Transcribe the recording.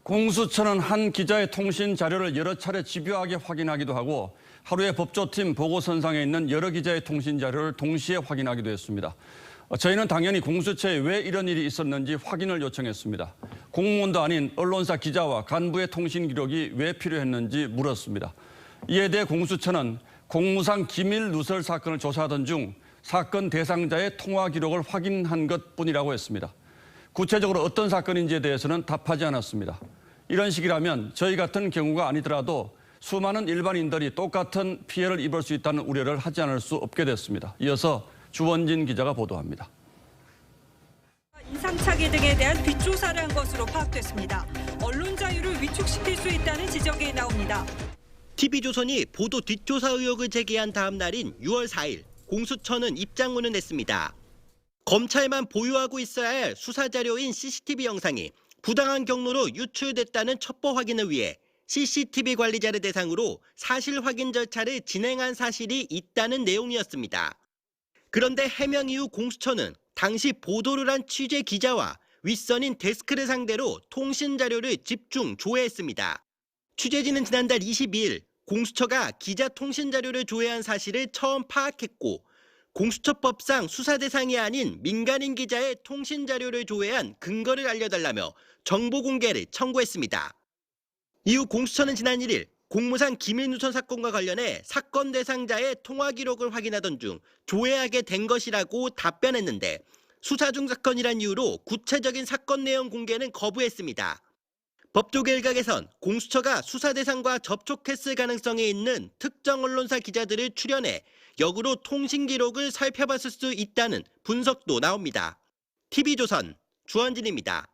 공수처는 한 기자의 통신 자료를 여러 차례 집요하게 확인하기도 하고 하루에 법조팀 보고선상에 있는 여러 기자의 통신 자료를 동시에 확인하기도 했습니다. 저희는 당연히 공수처에 왜 이런 일이 있었는지 확인을 요청했습니다. 공무원도 아닌 언론사 기자와 간부의 통신 기록이 왜 필요했는지 물었습니다. 이에 대해 공수처는 공무상 기밀 누설 사건을 조사하던 중 사건 대상자의 통화 기록을 확인한 것뿐이라고 했습니다. 구체적으로 어떤 사건인지에 대해서는 답하지 않았습니다. 이런 식이라면 저희 같은 경우가 아니더라도 수많은 일반인들이 똑같은 피해를 입을 수 있다는 우려를 하지 않을 수 없게 됐습니다. 이어서 주원진 기자가 보도합니다. 인상착의 등에 대한 뒷조사를 한 것으로 파악됐습니다. 언론 자유를 위축시킬 수 있다는 지적이 나옵니다. TV조선이 보도 뒷조사 의혹을 제기한 다음 날인 6월 4일 공수처는 입장문을 냈습니다. 검찰만 보유하고 있어야 할 수사자료인 CCTV 영상이 부당한 경로로 유출됐다는 첩보 확인을 위해 CCTV 관리자를 대상으로 사실 확인 절차를 진행한 사실이 있다는 내용이었습니다. 그런데 해명 이후 공수처는 당시 보도를 한 취재 기자와 윗선인 데스크를 상대로 통신 자료를 집중 조회했습니다. 취재진은 지난달 22일 공수처가 기자 통신 자료를 조회한 사실을 처음 파악했고 공수처법상 수사 대상이 아닌 민간인 기자의 통신 자료를 조회한 근거를 알려달라며 정보 공개를 청구했습니다. 이후 공수처는 지난 1일 공무상 기밀 누설 사건과 관련해 사건 대상자의 통화 기록을 확인하던 중 조회하게 된 것이라고 답변했는데 수사 중 사건이란 이유로 구체적인 사건 내용 공개는 거부했습니다. 법조계 일각에선 공수처가 수사 대상과 접촉했을 가능성이 있는 특정 언론사 기자들을 출연해 역으로 통신 기록을 살펴봤을 수 있다는 분석도 나옵니다. TV조선 주원진입니다.